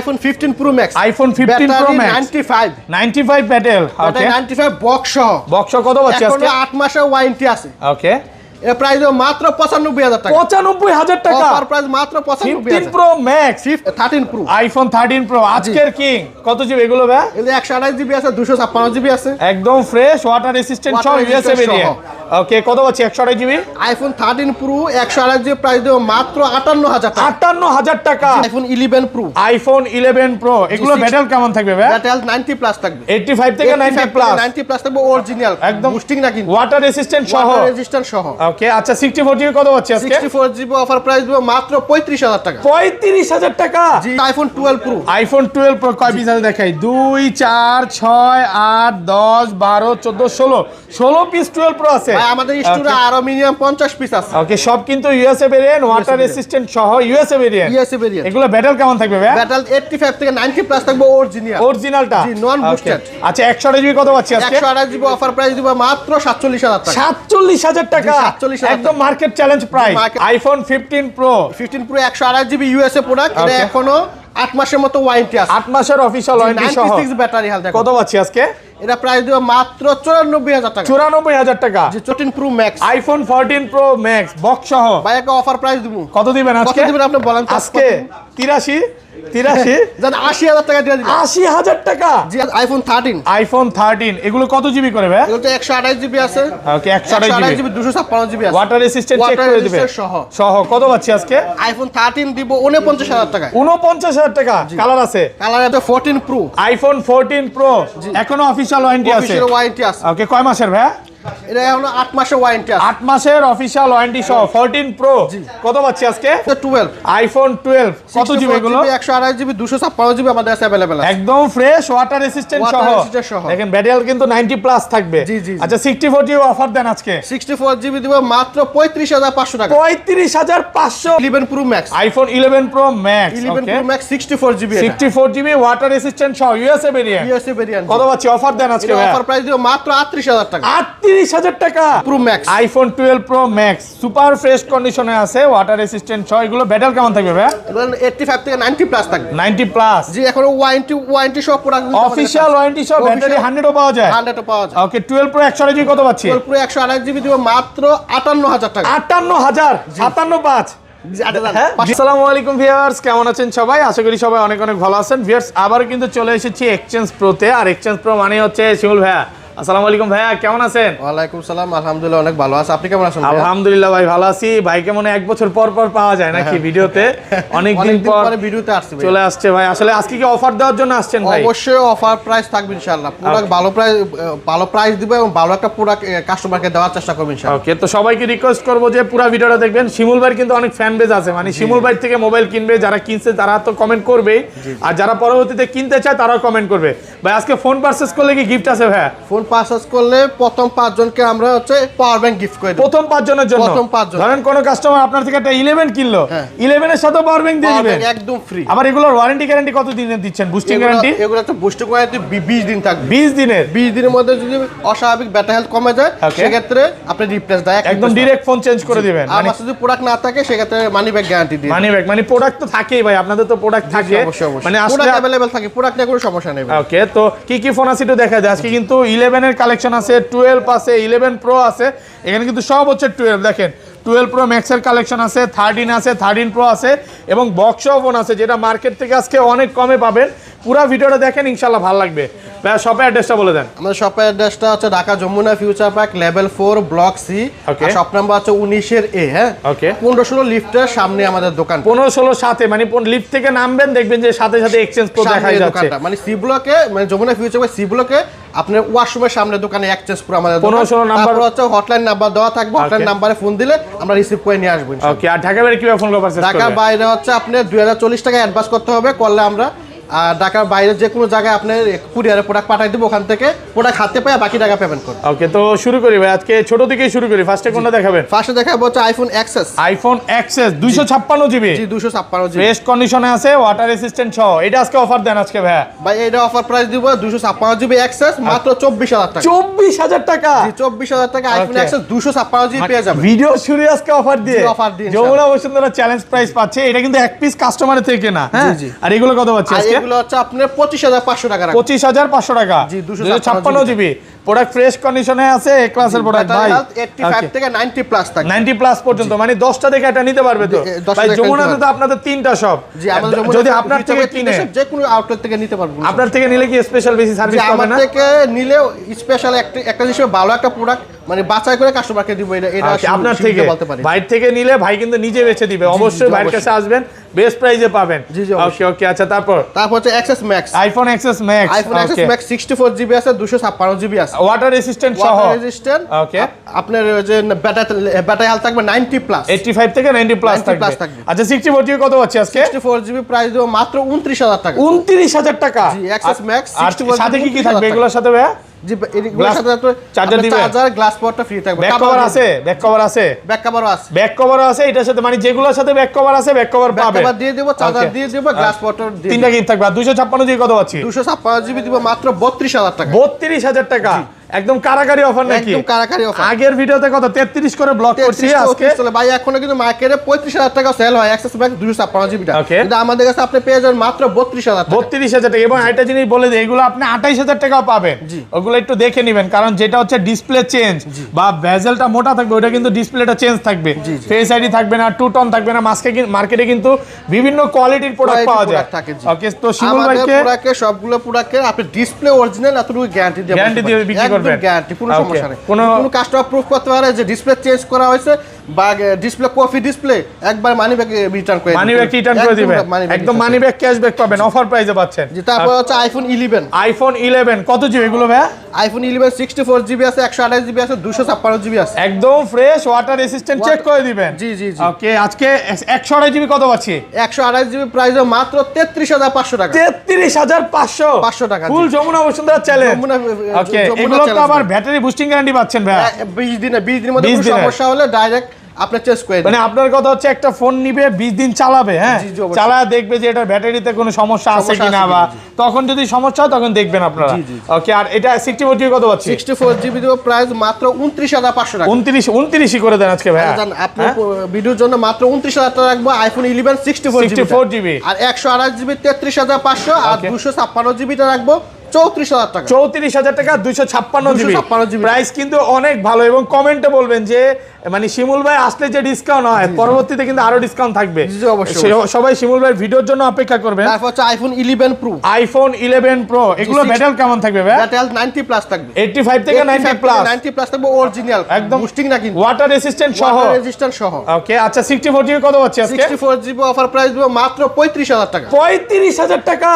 IPhone 15 pro max. IPhone 15 pro max 95 battle. Okay 95 box সহ। Box কত পাচ্ছি আজকে? 8 মাসের ওয়ারেন্টি আছে। ওকে এর প্রাইস মাত্র 95000 টাকা। 95000 টাকা অফার প্রাইস মাত্র 95000। 15 pro max 13 pro iPhone 13 pro আজকের কিং। কত জিবি এগুলো ভাই? এগুলো 128 জিবি আছে, 256 জিবি আছে, একদম ফ্রেশ ওয়াটার রেসিস্ট্যান্ট সহ ইউএসএ ভেরিয়েন্ট। ওকে কত পাচ্ছি 128 GB? IPhone 13 pro 128 GB price দেব মাত্র 58000 টাকা। 58000 টাকা। আইফোন 11 প্রো আইফোন 11 প্রো এগুলো ব্যাটেল কেমন থাকবে ভাই? ব্যাটেল 90 প্লাস থাকবে। 85 থেকে 90 প্লাস। 90 প্লাস থাকবে অরিজিনাল একদম বুস্টিং না কিন্তু ওয়াটার রেসিস্ট্যান্ট সহ। ওয়াটার রেজিস্ট্যান্ট সহ। ওকে আচ্ছা 64 জিবি কত পাচ্ছি আজকে? 64 জিবি অফার প্রাইস দেব মাত্র 35000 টাকা। 35000 টাকা। জি আইফোন 12 প্রো। আইফোন 12 প্রো কয় পিস আছে দেখাই? 2 4 6 8 10 12 14 16 পিস 12 প্রো আছে। ভাই আমাদের স্টোরে আরো মিনিমাম 50 পিস আছে। ওকে সব কিন্তু ইউএসএ ভেরিয়েন্ট ওয়াটার রেসিস্ট্যান্ট সহ ইউএসএ ভেরিয়েন্ট। USA variant. এগুলো ব্যাটেল কেমন থাকবে ভাই? ব্যাটেল 85 থেকে 90 প্লাস থাকবে অরিজিনাল। অরিজিনালটা জি নন বুস্টেড। আচ্ছা 128 জিবি কত পাচ্ছি আজকে? 128 জিবি অফার প্রাইস দিব মাত্র 47000 টাকা। 47000 টাকা। 47000 একদম market challenge price. IPhone 15 pro 15 pro 128 GB USA product. এটা এখনো 8 মাসের মতো ওয়ারেন্টি আছে। 8 মাসের অফিশিয়াল ওয়ারেন্টি সহ। 96 ব্যাটারি হেলথ। কত পাচ্ছি আজকে? এটা প্রাইস দিব মাত্র 94000 টাকা। 94000 টাকা। জি 14 pro max. IPhone 14 pro max box সহ। ভাই একটা অফার প্রাইস দিব। কত দিবেন আজকে? কত দিবেন আপনি বলেন তো? আজকে 83 জান 80000 টাকা দিয়ে দিবেন। 80000 টাকা। জি আইফোন 13। আইফোন 13 এগুলো কত জিবি করে ভাই? এগুলো তো 128 জিবি আছে। ওকে 128 জিবি 256 জিবি আছে। ওয়াটার রেসিস্ট্যান্ট চেক করে দিবেন সহ। কত পাচ্ছি আজকে? আইফোন 13 দিব 49000 টাকা। 49000 টাকা। কালার আছে? কালার আছে 14 প্রো। আইফোন 14 প্রো এখনো অফিশিয়াল ওয়ারেন্টি আছে? অফিশিয়াল ওয়ারেন্টি আছে। ওকে কয় মাসের ভাই? এটা এখনো 8 মাসের ওয়ারেন্টি আছে। 8 মাসের অফিশিয়াল ওয়ারেন্টি সহ 14 প্রো। কত পাচ্ছি আজকে? 12 আইফোন 12 কত জিবি এগুলো? 128 জিবি 256 জিবি আমাদের আছে अवेलेबल আছে। একদম ফ্রেশ ওয়াটার রেসিস্ট্যান্ট সহ। দেখেন ব্যাটারি কিন্তু 90 প্লাস থাকবে। আচ্ছা 64 জিবি অফার দেন আজকে। 64 জিবি দিব মাত্র 35500 টাকা। 35500। 11 pro max. IPhone 11 pro max. 11 pro max 64 GB. 64 GB water resistant সহ ইউএসএ ভেরিয়েন্ট। USA variant. কত পাচ্ছি অফার দেন আজকে ভাই? অফার প্রাইস দিব মাত্র 38000 টাকা। 38000 টাকা। Pro max. IPhone 12 pro max super fresh কন্ডিশনে আছে ওয়াটার রেসিস্ট্যান্ট সহ। এগুলো ব্যাটারি কেমন থাকবে ভাই? এগুলো 85 থেকে 90 প্লাস থাকবে। 90 প্লাস। জি এখন ওয়ারেন্টি সহ প্রোডাক্ট অফিশিয়াল ওয়ারেন্টি সহ ব্যাটারি 100 ও পাওয়া যায়। 100 পাওয়া যায়। ওকে 12 প্রো 128 জিবি কত পাচ্ছি? 12 প্রো 128 জিবি দিব মাত্র 58000 টাকা। 58000 575। আসসালামু আলাইকুম ভিউয়ার্স, কেমন আছেন সবাই? আশা করি সবাই অনেক অনেক ভালো আছেন। ভিউয়ার্স আবার কিন্তু চলে এসেছি এক্সচেঞ্জ প্রোতে। আর এক্সচেঞ্জ প্রো মানে হচ্ছে শিমুল ভাইয়া। আসসালামু আলাইকুম ভাইয়া, কেমন আছেন? ওয়ালাইকুম সালাম, আলহামদুলিল্লাহ অনেক ভালো আছি। আপনি কেমন আছেন? আলহামদুলিল্লাহ ভাই ভালো আছি। ভাইকে মনে 1 বছর পর পর পাওয়া যায় নাকি ভিডিওতে? অনেক দিন পর ভিডিওতে আসছে ভাই। চলে আসছে ভাই। আসলে আজকে কি অফার দেওয়ার জন্য আসছেন ভাই? অবশ্যই অফার প্রাইস থাকবে ইনশাআল্লাহ। প্রোডাক্ট ভালো প্রাইস দিব এবং ভালো একটা প্রোডাক্ট কাস্টমারকে দেওয়ার চেষ্টা করব ইনশাআল্লাহ। ওকে তো সবাইকে রিকোয়েস্ট করব যে পুরো ভিডিওটা দেখবেন। শিমুল ভাইয়ের কিন্তু অনেক ফ্যান বেজ আছে, মানে শিমুল ভাই থেকে মোবাইল কিনবে যারা কিনছে তারা তো কমেন্ট করবেই, আর যারা পরবর্তীতে কিনতে চায় তারাও কমেন্ট করবে। ভাই আজকে ফোন পারচেজ করলে কি গিফট আছে ভাই? ফোন পারচেজ করলে প্রথম 5 জনকে আমরা হচ্ছে পাওয়ার ব্যাংক গিফট করে দেব। প্রথম 5 জনের জন্য? প্রথম 5 জন। ধরেন কোন কাস্টমার আপনার থেকে একটা 11 কিনলো, 11 এর সাথে পাওয়ার ব্যাংক দিয়ে দিবেন একদম ফ্রি। আবার এগুলোর ওয়ারেন্টি গ্যারান্টি কত দিনের দিচ্ছেন? Boosting guarantee? এগুলো তো বুস্টিং গ্যারান্টি 20 দিন থাকবে। 20 দিনের? 20 দিনের মধ্যে যদি অস্বাভাবিক ব্যাটারি হেলথ কমে যায় সেক্ষেত্রে আপনি রিপ্লেস দেয় একদম ডাইরেক্ট ফোন চেঞ্জ করে দিবেন। আর যদি প্রোডাক্ট না থাকে সেক্ষেত্রে মানি ব্যাক গ্যারান্টি দিই। মানি ব্যাক মানে প্রোডাক্ট তো থাকেই ভাই, আপনাদের তো প্রোডাক্ট থাকে মানে প্রোডাক্ট अवेलेबल থাকে, প্রোডাক্ট নিয়ে কোনো সমস্যা নেই। ওকে তো কি কি ফোন আছে একটু দেখা যায়। আজকে কিন্তু 11 এর কালেকশন আছে, 12 আছে, 11 প্রো আছে। এখানে কিন্তু সব হচ্ছে 12। দেখেন 12 প্রো ম্যাক্স এর কালেকশন আছে, 13 আছে, 13 প্রো আছে এবং বক্স ফোন আছে যেটা মার্কেট থেকে আজকে অনেক কমে পাবেন। পুরো ভিডিওটা দেখেন ইনশাআল্লাহ ভালো লাগবে। ভাই শপের অ্যাড্রেসটা বলে দেন। আমাদের শপের অ্যাড্রেসটা হচ্ছে Dhaka Jamuna future park level 4 block C. আর শপ নাম্বার হচ্ছে 19 এর এ। হ্যাঁ ওকে 15-16 লিফটের সামনে আমাদের দোকান। 15-16 সাথে মানে লিফট থেকে নামবেন দেখবেন যে সাথে সাথে এক্সচেঞ্জ প্রো দেখা যাচ্ছে। মানে সি ব্লকে মানে যমুনা ফিউচার পার্ক সি ব্লকে আপনার ওয়াশরুমের সামনে দোকানে এক্সচেঞ্জ প্রো আমাদের 15-16 নাম্বার হচ্ছে হটলাইন নাম্বার দেওয়া থাকবে। হটলাইন নাম্বারে ফোন দিলে আমরা রিসিভ করে নিয়ে আসব ইনশাআল্লাহ। ওকে আর ঢাকা বাইরে কিভাবে ফোন পারচেজ করবেন? ঢাকার বাইরে হচ্ছে আপনি 2040 টাকা অ্যাডভান্স করতে হবে, করলে আমরা আর ঢাকার বাইরে যে কোনো জায়গায় আপনার কুরিয়ারে প্রোডাক্ট পাঠাই দেবো, ওখান থেকে প্রোডাক্ট হাতে পেয়ে বাকি টাকা পেমেন্ট করুন। ওকে, তো শুরু করি ভাই, আজকে ছোট থেকেই শুরু করি। ফার্স্টে কোনটা দেখাবেন? ফার্স্টে দেখাবো হচ্ছে iPhone XS. IPhone XS 256 GB, G 256 GB, fresh কন্ডিশনে আছে, ওয়াটার রেসিস্ট্যান্ট সহ। এটা আজকে অফার দেন আজকে ভাই? ভাই এটা অফার প্রাইস দিব 256 জিবি এক্সএস মাত্র 24000 টাকা। 24000 টাকা? জি 24000 টাকা আইফোন এক্সএস 256 জিবি পেয়ে যাবেন। ভিডিও শুরু আজকে অফার দিয়ে, অফার দিয়ে যমুনা বসুন্ধরা চ্যালেঞ্জ প্রাইস পাচ্ছে। এটা কিন্তু এক পিস কাস্টমারের থেকে না, হ্যাঁ। আর এগুলো কত পাচ্ছে আজকে? এগুলো হচ্ছে আপনার 25500 টাকা। 25500 টাকা, জি 256 জিবি, প্রোডাক্ট ফ্রেশ কন্ডিশনে আছে, এ ক্লাসের প্রোডাক্ট ভাই। 85 থেকে 90 প্লাস থাকে, 90 প্লাস পর্যন্ত, মানে 10টা দেখে এটা নিতে পারবে তো ভাই। যমুনাতে তো আপনাদের 3টা শপ, জি আমাদের যদি আপনার থেকে কিনে যে কোনো আউটলেট থেকে নিতে পারবেন। আপনার থেকে নিলে কি স্পেশাল বেশি সার্ভিস পাবে না? আমার থেকে নিলেও স্পেশাল একটা জিনিস ভালো একটা প্রোডাক্ট মানে বাছাই করে কাস্টমারকে দিব। এটা আপনার থেকে বলতে পারি, বাইরে থেকে নিলে ভাই কিন্তু নিজে বেচে দিবে। অবশ্যই বাইরের কাছে আসবেন, বেস্ট প্রাইসে পাবেন। ওকে ওকে, আচ্ছা তারপর হচ্ছে XS max, iPhone XS max. IPhone XS max 64 GB আছে, 256 জিবি আছে, ওয়াটার রেসিস্ট্যান্ট সহ। Water resistant. ওকে, আপনার যে ব্যাটারি হেলথ থাকবে 90 প্লাস, 85 থেকে 90 প্লাস থাকবে। আচ্ছা 64 জিবি কত পাচ্ছি আজকে? 64 জিবি প্রাইস দেব মাত্র 29000 টাকা। 29000 টাকা, জি এক্সএস ম্যাক্স 64 সাথে কি কি থাকবে এগুলোর সাথে ভাই? জি এগুলোর সাথে চার্জার দিবেন, চার্জার গ্লাস পাওয়ারটা ফ্রি থাকবে, ব্যাক কভার আছে, ব্যাক কভার আছে, ব্যাক কভারও আছে, ব্যাক কভারও আছে এটার সাথে, মানে যেগুলোর সাথে ব্যাক কভার আছে ব্যাক কভার পাবে। ব্যাক কভার দিয়ে দেব, চার্জার দিয়ে দেব, গ্লাস পাওয়ারটা দিয়ে তিনটা গিফট থাকবে। 256 জিবি কত পাচ্ছি? 256 জিবি দিব মাত্র 32000 টাকা। 32000 টাকা, একদম কারাকারি অফার নাকি? একদম কারাকারি অফার। আগের ভিডিওতে কত 33 করে ব্লক করছি, আজকে চলে ভাই এখনো কিন্তু মার্কেটে 35000 টাকা সেল হয় এক্সেস ম্যাক্স 256 জিবিটা, Okay. কিন্তু আমাদের কাছে আপনি পেয়ে যাবেন মাত্র 32000 টাকা। 32000 টাকা। এবং একটা জিনিস বলে দিই, এগুলো আপনি 28000 টাকাও পাবেন। ওগুলো একটু দেখে নেবেন, কারণ যেটা হচ্ছে ডিসপ্লে চেঞ্জ বা বেজেলটা মোটা থাকবে, ওটা কিন্তু ডিসপ্লেটা চেঞ্জ থাকবে, ফেস আইডি থাকবে না, টু টোন থাকবে না। মার্কেটে কিন্তু বিভিন্ন কোয়ালিটির প্রোডাক্ট পাওয়া যায়। ওকে, তো শিমুল ভাইকে প্রোডাক্টে সবগুলো প্রোডাক্টে আপনি ডিসপ্লে অরিজিনাল এতটুকু গ্যারান্টি দিয়ে বিক্রি করবেন, গ্যারান্টি কোনো সমস্যা নেই। কোনো কাস্টমার প্রুফ করতে পারে যে ডিসপ্লে চেঞ্জ করা হয়েছে বা ডিসপ্লে কফি ডিসপ্লে, একবার মানি ব্যাক রিটার্ন করে দিবেন, একদম মানি ব্যাক ক্যাশব্যাক পাবেন, অফার প্রাইসে পাচ্ছেন। জি তারপর হচ্ছে আইফোন 11, আইফোন 11 কত জিবি এগুলো ভাই? আইফোন 11 64 জিবি আছে, 128 জিবি আছে, 256 জিবি আছে, একদম ফ্রেশ, ওয়াটার রেসিস্ট্যান্ট চেক করে দিবেন। জি জি জি। ওকে, আজকে 128 জিবি কত পাচ্ছি? 128 জিবি প্রাইস মাত্র 33500 টাকা। 33500 টাকা, ফুল যমুনা বসুন্ধরা চ্যালেঞ্জ। ওকে, এগুলো তো আবার ব্যাটারি বুস্টিং গ্যারান্টি পাচ্ছেন ভাই? 20 দিনের মধ্যে কোনো সমস্যা হলে ডাইরেক্ট আপনার চেঞ্জ করে দিন। মানে আপনার কথা হচ্ছে একটা ফোন নিবে 20 দিন চালাবে, হ্যাঁ, চালায় দেখবে যে এটার ব্যাটারিতে কোনো সমস্যা আছে কিনা, বা তখন যদি সমস্যা হয় তখন দেখবেন আপনারা। ওকে, আর এটা 64 জিবি কত পাচ্ছি? 64 জিবি দিব প্রাইস মাত্র 29500 টাকা। 29 করে দেন আজকে ভাই। আপনি ভিডিওর জন্য মাত্র 29000 টাকা রাখবো আইফোন 11 64 জিবি, আর 128 জিবি 33500, আর 256 জিবিটা রাখবো 34000 টাকা। 34000 টাকা 256 জিবি প্রাইস কিন্তু অনেক ভালো। এবং কমেন্টে বলবেন যে মানে শিমুল ভাই আসলে যে ডিসকাউন্ট হয়, পরবর্তীতে কিন্তু আরো ডিসকাউন্ট থাকবে। সবাই শিমুল ভাইয়ের ভিডিওর জন্য অপেক্ষা করবেন। তারপর হচ্ছে আইফোন 11 প্রো, আইফোন 11 প্রো, এগুলো ব্যাটারি কেমন থাকবে ভাই? ব্যাটারি 90 প্লাস থাকবে, 85 থেকে 90 প্লাস, 90 প্লাস থাকবে অরিজিনাল, একদম বুস্টিং না কিন্তু, ওয়াটার রেসিস্ট্যান্ট সহ, ওয়াটার রেজিস্ট্যান্ট সহ। ওকে, আচ্ছা 64 জিবি কত পাচ্ছি আজকে? 64 জিবি অফার প্রাইস দিব মাত্র 35000 টাকা। 35000 টাকা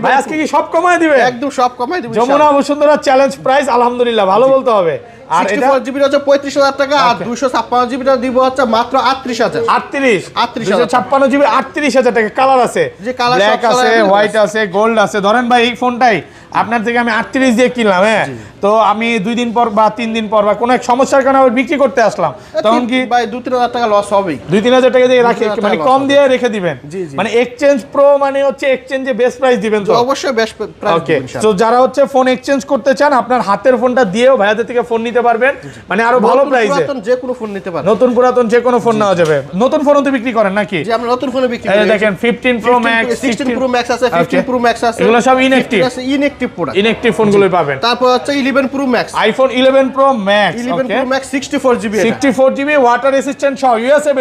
ভাই, আজকে কি সব কমায় দিবে? একদম সব কমায় দিব। যমুনা বসুন্ধরা চ্যালেঞ্জ প্রাইস আলহামদুলিল্লাহ, ভালো বলতে হবে। আর 64 জিবি হচ্ছে 35000 টাকা, আর 256 জিবিটা দিব হচ্ছে মাত্র 38000। 256 জিবি 38000 টাকা। কালার আছে, যে কালার ব্ল্যাক আছে, হোয়াইট আছে, গোল্ড আছে। ধরেন ভাই এই ফোনটাই আপনার থেকে আমি 38 দিয়ে কিনলাম, হ্যাঁ, তো আমি 2 দিন পর বা 3 দিন পর বা কোনো এক সমস্যার কারণে আবার বিক্রি করতে আসলাম, তখন কি ভাই 2-3000 টাকা লস হবেই। 2-3000 টাকা দিয়ে রাখি, মানে কম দিয়ে রেখে দিবেন। মানে এক্সচেঞ্জ প্রো মানে হচ্ছে এক্সচেঞ্জে বেস্ট প্রাইস দিবেন তো? অবশ্যই বেস্ট প্রাইস ওকে, দিবেন ইনশাআল্লাহ। তো যারা হচ্ছে ফোন এক্সচেঞ্জ করতে চান, আপনার হাতের ফোনটা দিয়েও ভাইয়াদের থেকে ফোন নিতে পারবেন, মানে আরো ভালো প্রাইসে। যে কোনো ফোন নিতে পারবেন, নতুন পুরাতন যে কোনো ফোন নেওয়া যাবে। নতুন ফোনও তো বিক্রি করেন নাকি? যে আমরা নতুন ফোনে বিক্রি করি। এই দেখেন 15 প্রো ম্যাক্স, 16 প্রো ম্যাক্স আছে, 15 প্রো ম্যাক্স আছে, এগুলো সব ইনঅ্যাকটিভ, ইনঅ্যাকটিভ প্রোডাক্ট, ইনঅ্যাকটিভ ফোনগুলোই পাবেন। তারপর হচ্ছে 11 pro max, iPhone 11 pro max, 11 pro max 64 GB, 64 GB water resistant সহ, ইউএসএ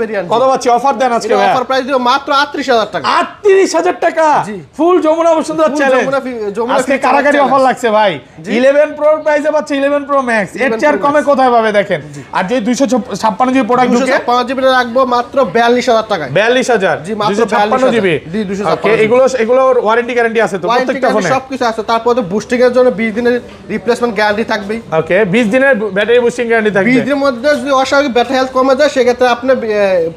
ভেরিয়েন্ট। কত পাচ্ছি অফার দেন আজকে ভাই? অফার প্রাইস দিব মাত্র 38000 টাকা। 38000 টাকা ফুল যমুনা বসুন্ধরা চ্যালেঞ্জ। আজকে কারাকারি অফার লাগছে ভাই। 11 প্রো প্রাইসে পাচ্ছে 11 প্রো ম্যাক্স এর চেয়ে আর কমে কোথায় পাবে দেখেন। আর যে 256 জিবি প্রোডাক্ট ঢুকে 256 জিবি রাখবো মাত্র 42000 টাকায়। 42000 জি মাত্র 256 জিবি। জি 256 ওকে, এগুলোর ওয়ারেন্টি গ্যারান্টি আছে তো প্রত্যেকটা ফোনে? সবকিছু আছে। তারপর তো বুস্টিং এর জন্য 20 দিনের রিপ্লেসমেন্ট গ্যারান্টি থাকবে। ওকে, 20 দিনের ব্যাটারি বুস্টিং গ্যারান্টি থাকবে। 20 দিনের মধ্যে যদি অস্বাভাবিক ব্যাটারি হেলথ কমে যায় সেক্ষেত্রে আপনি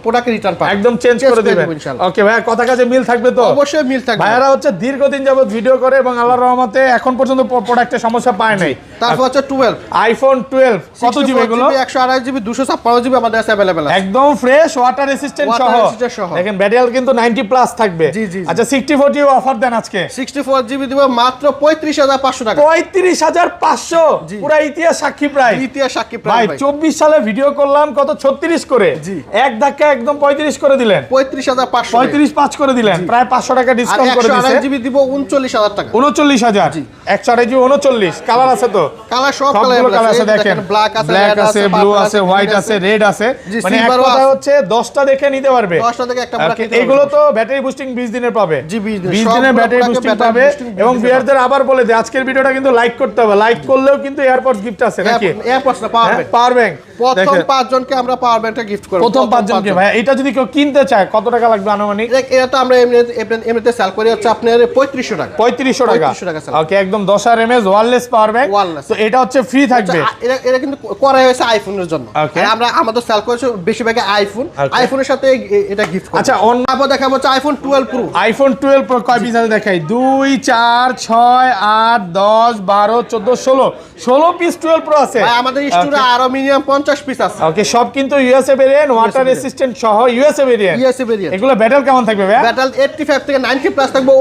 প্রোডাক্ট রিটার্ন পাবেন, একদম চেঞ্জ করে দিবেন। ওকে ভাই, কথা কাজে মিল থাকবে তো? অবশ্যই মিল থাকবে। ভাইয়ারা হচ্ছে দীর্ঘদিন যাবত ভিডিও করে এবং আল্লাহর রহমতে এখন পর্যন্ত প্রোডাক্টের সমস্যা পায় নাই। তারপর হচ্ছে 12 আইফোন 12 কত জিবি এগুলো? 128 জিবি 256 জিবি আমাদের কাছে अवेलेबल আছে, একদম ফ্রেশ ওয়াটার রেসিস্ট্যান্ট সহ। দেখেন ব্যাটারি কিন্তু 90 প্লাস থাকবে। আচ্ছা 64 জিবি অফার দেন আজকে। 64 জিবি দিব মাত্র 35500 টাকা। 35500 পুরো ইতিহাস সাক্ষী প্রাইস। ইতিহাস সাক্ষী ভাই প্রাইস। 24 সালে ভিডিও করলাম কত 36 করে, এক ধাক্কা একদম 35 করে দিলেন। 35500 35 করে দিলেন, প্রায় 500 টাকা ডিসকাউন্ট করে দিয়েছে। 128 জিবি দিব 39000 টাকা। 39000 128 জিবি 39। কালার আছে তো? কালার সব কালার আছে দেখেন, ব্ল্যাক আছে, ব্ল্যাক আছে, ব্লু আছে, হোয়াইট আছে, রেড আছে। মানে এক কথা হচ্ছে 10টা দেখে নিতে পারবে। 10টা থেকে একটা প্রোডাক্ট নিতে এগুলো তো ব্যাটারি বুস্টিং 20 দিনের পাবে। জি 20 দিনের ব্যাটারি বুস্টিং পাবে। এবং ভিউয়ারদের আবার বলে দিই আজকের ভিডিওটা কিন্তু লাইক করতে হবে। লাইক করলেও কিন্তু এয়ারপডস গিফট আছে নাকি? এয়ারপডস না, পাওয়ার ব্যাংক। প্রথম 5 জনকে আমরা পাওয়ার ব্যাংকটা গিফট করব। প্রথম 5 জনকে। ভাই এটা যদি কেউ কিনতে চায় কত টাকা লাগবে আনুমানিক? এটা তো আমরা এমনিতে সেল করি হচ্ছে আপনার 3500 টাকা। 3500 টাকা। 3500 টাকা স্যার। ওকে, একদম 10 mAh ওয়্যারলেস পাওয়ার ব্যাংক। তো এটা হচ্ছে ফ্রি থাকবে। এটা কিন্তু করা হয়েছে আইফোনের জন্য। আমরা আমাদের সেল করেছি বেশিরভাগ আইফোন, আইফোনের সাথে এটা গিফট করব। আচ্ছা অন্য তারপর দেখাবো হচ্ছে আইফোন 12 প্রো। আইফোন 12 প্রো কয় পিস আছে দেখাই? 2 4 6 8 10 12 14 16 পিস 12 প্রো আছে। ভাই আমাদের স্টোরে আরো মিনিমাম 50 পিস আছে। ওকে, সব কিন্তু ইউএসএ ভেরিয়েন্ট, ওয়াটার রেসিস্ট্যান্ট সহ ইউএসএ ভেরিয়েন্ট। এগুলো ব্যাটারি কেমন থাকবে ভাই? ব্যাটারি 85 থেকে 90 প্লাস থাকবে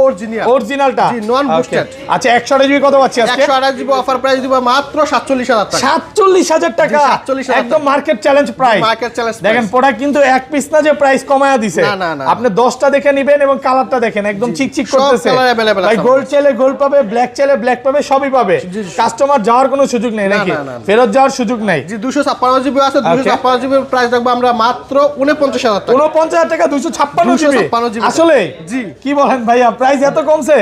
অরিজিনালটা। জি নন বুস্টেড। আচ্ছা 128 জিবি কত পাচ্ছি আজকে? 128 জিবি অফার প্রাইস দিব মাত্র 47000 টাকা। 47000 টাকা, 47000 একদম market challenge price. Market challenge দেখেন প্রোডাক্ট কিন্তু এক পিস না যে প্রাইস কমায়া দিছে। না। আপনি 10টা দেখে নেবেন এবং কালারটা দেখেন একদম চিকচিক করতেছে। সব কালার अवेलेबल ভাই আছে। গোল্ড চাইলে গোল্ড পাবে, ব্ল্যাক চাইলে ব্ল্যাক পাবে, সবই পাবে। কাস্টমার যাওয়ার কোনো সুযোগ নেই নাকি? ফেরত যাওয়ার সুযোগ নাই। জি 256 জিবি আছে, 256 জিবি প্রাইস রাখবো আমরা মাত্র 49000 টাকা। 49000 টাকা 256 জিবি। 256 জিবি। আসলে জি কি বলেন ভাইয়া, প্রাইস এত কমছে?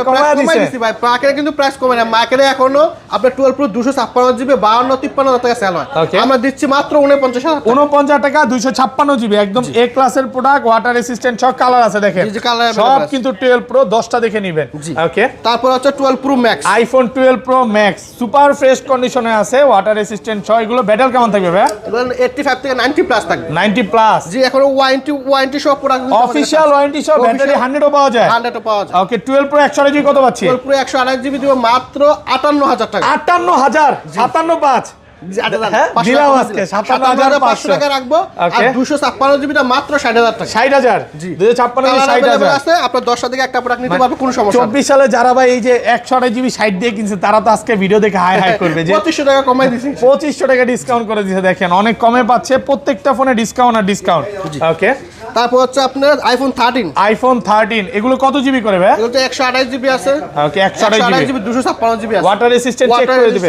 কমায়া দিছে ভাই। মার্কেটে কিন্তু প্রাইস কমে না। মার্কেটে এখনো আপনার 12 প্রো 256 জিবি 52-53 টাকা সেল হয়। আমরা দিচ্ছি মাত্র 49000 টাকা। 49 টাকা 256 জিবি, একদম এ ক্লাসের প্রোডাক্ট, ওয়াটার রেসিস্ট্যান্ট সব কালার আছে দেখেন। সব কিন্তু 12 প্রো 10টা দেখে নেবেন। ওকে, তারপর হচ্ছে 12 pro max. IPhone 12 pro max super fresh কন্ডিশনে আছে, ওয়াটার রেসিস্ট্যান্ট সহ। এগুলো ব্যাটারি কেমন থাকবে ভাই? এগুলো 85 থেকে 90 প্লাস থাকবে। 90 প্লাস। জি এখন ওয়ারেন্টি সব প্রোডাক্ট অফিশিয়াল ওয়ারেন্টি সহ ব্যাটারি 100 পাওয়া যায়। 100 পাওয়া যায়। ওকে, 12 প্রো 128 জিবি কত পাচ্ছি? 12 প্রো 128 জিবি দিব মাত্র 58000 টাকা। 58000 575 দিলাম আজকে 57500 টাকা রাখবো। আর 256 জিবিটা মাত্র 60000 টাকা। 60000 256 জিবি 60000 আছে। আপনার 10টা থেকে একটা প্রোডাক্ট নিতে পারবে, কোনো সমস্যা নেই। 24 সালে যারা ভাই এই যে 128 জিবি 60 দিয়ে কিনছে তারা তো আজকে ভিডিও দেখে হাই হাই করবে যে 2500 টাকা কমাই দিছি। 2500 টাকা ডিসকাউন্ট করে দিয়েছে। দেখেন অনেক কমে পাচ্ছে, প্রত্যেকটা ফোনে ডিসকাউন্ট আর ডিসকাউন্ট। ওকে, তারপর হচ্ছে আপনার আইফোন 13। আইফোন 13 এগুলো কত জিবি করে ভাই? এগুলো 128 জিবি আছে। ওকে, 128 জিবি 256 জিবি আছে। ওয়াটার রেসিস্ট্যান্ট চেক করে দিবে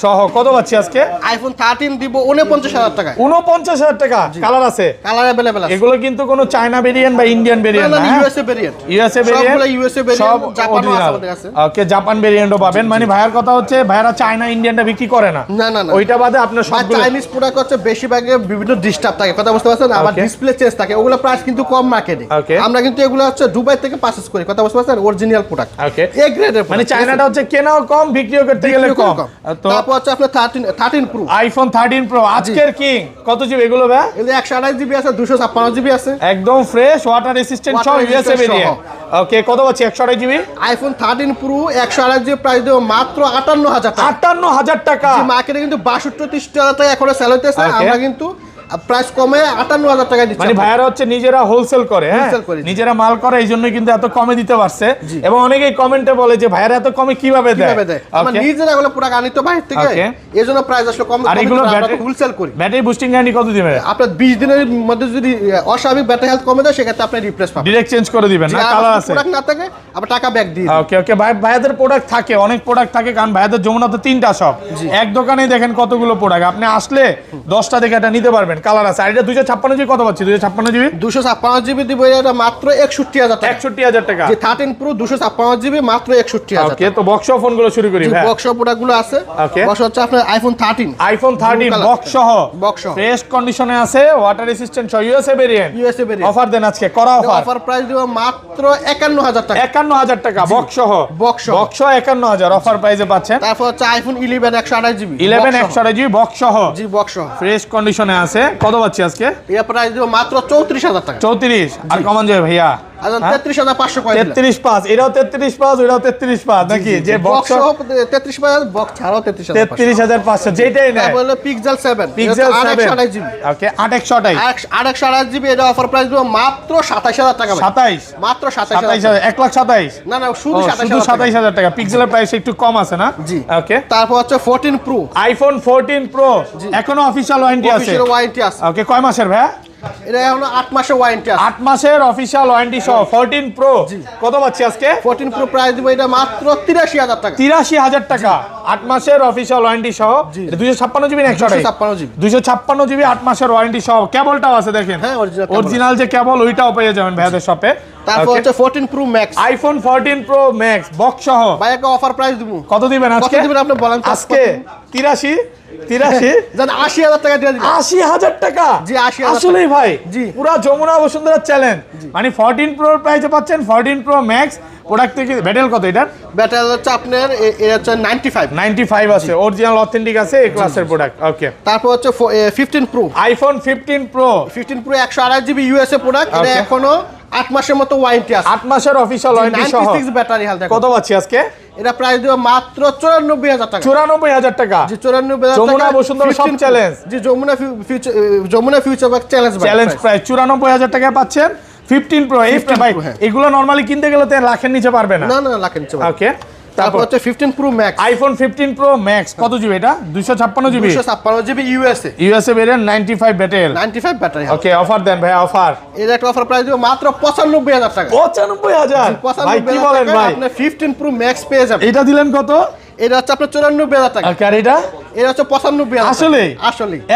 সহ। কত পাচ্ছি আজকে? আইফোন 13 দিব 49000 টাকা। 49000 টাকা। কালার আছে, কালার अवेलेबल আছে। এগুলো কিন্তু কোনো চায়না ভেরিয়েন্ট বা ইন্ডিয়ান ভেরিয়েন্ট না, ইউএসএ ভেরিয়েন্ট। ইউএসএ ভেরিয়েন্ট, সবগুলো ইউএসএ ভেরিয়েন্ট, জাপানও আছে আমাদের কাছে। ওকে, জাপান ভেরিয়েন্টও পাবেন। মানে ভাইয়ার কথা হচ্ছে ভাইয়ারা চায়না ইন্ডিয়ানটা বিক্রি করে না। না ওইটা বাদে আপনার সবগুলো চাইনিজ প্রোডাক্ট হচ্ছে বেশিরভাগে বিভিন্ন ডিস্টার্ব থাকে, কথা বুঝতে পারছেন? আবার ডিসপ্লে চেঞ্জ থাকে, ওগুলো প্রাইস কিন্তু কম মার্কেটে। আমরা কিন্তু এগুলো হচ্ছে দুবাই থেকে পারচেজ করি, কথা বুঝতে পারছেন? Original product. ওকে, এ গ্রেডের মানে চায়নাটা হচ্ছে কেনাও কম, বিক্রিও করতে গেলে কম। তারপর হচ্ছে আপনার 13 প্রো। আইফোন 13 প্রো আজকের কিং কত জিবি এগুলো ভাই? এগুলো 128 জিবি আছে, 256 জিবি আছে। একদম ফ্রেশ ওয়াটার রেসিস্ট্যান্ট সহ ইউএসএ ভেরিয়েন্ট। ওকে, কত পাচ্ছি? 128 GB iPhone 13 pro 128 GB price দেব মাত্র 58000 টাকা। 58000 টাকা। মার্কেটে কিন্তু 62-63 টাকা এখন সেল হইতেছে। আমরা কিন্তু প্রাইস কমে 58000 টাকা দিচ্ছি। মানে ভাইয়ারা হচ্ছে নিজেরা হোলসেল করে, হ্যাঁ নিজেরা মাল করে, এই জন্য কিন্তু এত কমে দিতে পারছে। এবং অনেকেই কমেন্টে বলে যে ভাইয়ারা এত কমে কিভাবে দেয়। আমরা নিজেরা এগুলো পুরো আনিত বাইরে থেকে, এজন্য প্রাইস আসলে কম। আর এগুলো হোলসেল করি। ব্যাটারি বুস্টিং গ্যারান্টি কত দিবেন? আপনার 20 দিনের মধ্যে যদি অস্বাভাবিক ব্যাটারি হেলথ কমে যায় সেক্ষেত্রে আপনি রিপ্লেস পাবেন, ডাইরেক্ট চেঞ্জ করে দিবেন না? কালার আছে, প্রোডাক্ট না থাকে আবার টাকা ব্যাক দিয়ে। ওকে ওকে, ভাইয়াদের প্রোডাক্ট থাকে, অনেক প্রোডাক্ট থাকে, কারণ ভাইয়াদের যমুনাতে 3টা শপ, এক দোকানেই দেখেন কতগুলো প্রোডাক্ট। আপনি আসলে 10টা দেখে এটা নিতে পারবেন। পারবেন, কালার আছে। আর এটা 256 জিবি কত পাচ্ছি? 256 জিবি 256 জিবি দিব এটা মাত্র 61000 টাকা। 61000 টাকা। যে 13 প্রো 256 জিবি মাত্র 61000 ওকে, তো বক্স ফোন গুলো শুরু করি ভাই। বক্স প্রোডাক্টগুলো আছে। বক্স হচ্ছে আপনার আইফোন 13 বক্স সহ ফ্রেশ কন্ডিশনে আছে, ওয়াটার রেসিস্ট্যান্ট সহ, ইউএসএ ভেরিয়েন্ট। অফার দেন আজকে, করা অফার প্রাইস দিব মাত্র 51000 টাকা। 51000 টাকা বক্স সহ। বক্স 51000 অফার প্রাইসে পাচ্ছেন। তারপর হচ্ছে আইফোন 11 128 জিবি 11 128 জিবি বক্স সহ। জি বক্স সহ ফ্রেশ কন্ডিশনে আছে, কত পাচ্ছি আজকে? এর প্রাইস দিব মাত্র 34000 টাকা। 34 আর কমান যাবে ভাইয়া? আচ্ছা 33500 কয় 335, এটাও 335, এটাও 335 নাকি? যে বক্স 33500, বক্স ছাড়াও 33500 যেটাই না। তারপর হলো পিক্সেল 7 পিক্সেল 7 828 জিবি। ওকে 8128 জিবি এটা অফার প্রাইস দিব মাত্র 27000 টাকা। 27 মাত্র 27000 1,27,000 না না শুধু 27000 টাকা। পিক্সেলের প্রাইস একটু কম আছে না? জি ওকে। তারপর হচ্ছে 14 প্রো আইফোন 14 প্রো এখনো অফিশিয়াল ওয়ারেন্টি আছে। অফিশিয়াল ওয়ারেন্টি আছে। ওকে, কয় মাসের ভাই? এটা এখনো 8 মাসের ওয়ারেন্টি আছে। 8 মাসের অফিশিয়াল ওয়ারেন্টি সহ 14 প্রো কত পাচ্ছি আজকে? 14 প্রো প্রাইস দিব এটা মাত্র 83000 টাকা। 83000 টাকা 8 মাসের অফিশিয়াল ওয়ারেন্টি সহ। 256 জিবি না 128 জিবি 256 জিবি 8 মাসের ওয়ারেন্টি সহ। কেবলটাও আছে দেখেন, হ্যাঁ অরিজিনাল যে কেবল ওইটাও পেয়ে যাবেন ভাইয়াদের শপে। তারপর হচ্ছে 14 pro max iPhone 14 pro max box সহ। ভাই একটা অফার প্রাইস দিব। কত দিবেন আজকে? কত দিবেন আপনি বলেন তো? আজকে 83 জান 80000 টাকা দিয়ে দিবেন। 80000 টাকা? জি 80000 আসলেই ভাই জি পুরো যমুনা বসুন্ধরা চ্যালেঞ্জ। মানে 14 প্রো প্রাইসে পাচ্ছেন 14 প্রো ম্যাক্স। প্রোডাক্ট থেকে ব্যাটেল কত এটার? ব্যাটারি হচ্ছে আপনার এটা হচ্ছে 95 আছে, অরিজিনাল অথেন্টিক আছে, এই ক্লাসের প্রোডাক্ট। ওকে। তারপর হচ্ছে 15 pro iPhone 15 pro 128 GB USA product. এটা এখনো 8 মাসের মতো ওয়ারেন্টি আছে। 8 মাসের অফিশিয়াল ওয়ারেন্টি সহ। 96 ব্যাটারি হেলথ। কত পাচ্ছি আজকে? এটা প্রাইস দিব মাত্র 94000 টাকা। 94000 টাকা। জি 94000 টাকা। যমুনা বসুন্ধরা সব চ্যালেঞ্জ। জি যমুনা ফিউচার বাক চ্যালেঞ্জ প্রাইস 94000 টাকায় পাচ্ছেন 15 প্রো। এই ভাই এগুলো নরমালি কিনতে গেলে তো লাখের নিচে পারবে না। না না লাখের নিচে। ওকে। তারপর হচ্ছে 15 pro max iPhone 15 pro max কত জিবি এটা? 256 GB 256 GB USA variant 95 battle 95 battery. Okay, offer দেন ভাই। অফার এর একটা অফার প্রাইস দিব মাত্র 95000 টাকা। 95000 ভাই কি বলেন ভাই? আপনি 15 প্রো ম্যাক্স পেয়ে যাবেন। এটা দিলেন কত? এটা হচ্ছে আপনার 94000 টাকা। আর এটা এটা হচ্ছে 95000। আসলে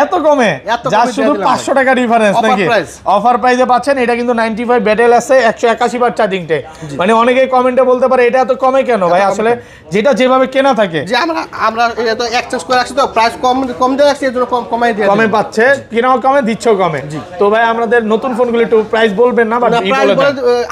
এত কমে? যা শুধু 500 টাকা ডিফারেন্স নাকি? অফার প্রাইসে পাচ্ছেন। এটা কিন্তু 95 ব্যাটেল আছে, 181 বার চার্জিং টে। মানে অনেকেই কমেন্টে বলতে পারে এটা এত কমে কেন ভাই? আসলে যেটা যেভাবে কেনা থাকে, যে আমরা এটা তো এক্সচেঞ্জ করে রাখছি, তো প্রাইস কম দিয়ে রাখছি, এর জন্য কমাই দিয়ে কমে পাচ্ছে, কেনাও কমে দিচ্ছেও কমে। তো ভাই আমাদের নতুন ফোনগুলো একটু প্রাইস বলবেন না? বাট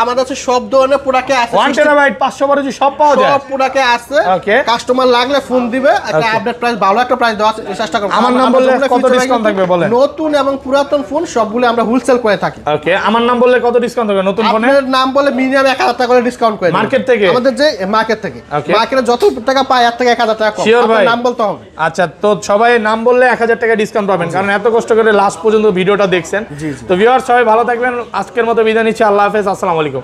আমাদের কাছে সব ধরনের প্রোডাক্টে আছে। 1 টেরাবাইট 500 বারে সব পাওয়া যায়, সব প্রোডাক্টে আছে। ওকে। কাস্টমার লাগলে ফোন দিবে, একটা আপডেট প্রাইস, ভালো একটা প্রাইস দেওয়ার চেষ্টা করব। আমার নাম বললে কত ডিসকাউন্ট থাকবে বলেন? নতুন এবং পুরাতন ফোন সবগুলো আমরা হোলসেল করে থাকি। ওকে, আমার নাম বললে কত ডিসকাউন্ট থাকবে নতুন ফোনে? আপনার নাম বলে মিনিমাম 1000 টাকা করে ডিসকাউন্ট করে মার্কেট থেকে? আমাদের যে মার্কেট থেকে, মার্কেটে যত টাকা পায় এর থেকে 1000 টাকা কম। আপনার নাম বলতে হবে। আচ্ছা, তো সবাই নাম বললে 1000 টাকা ডিসকাউন্ট পাবেন, কারণ এত কষ্ট করে লাস্ট পর্যন্ত ভিডিওটা দেখছেন। তো ভিউয়ার্স সবাই ভালো থাকবেন, আজকের মতো বিদায় নিচ্ছি। আল্লাহ হাফেজ, আসসালামু আলাইকুম।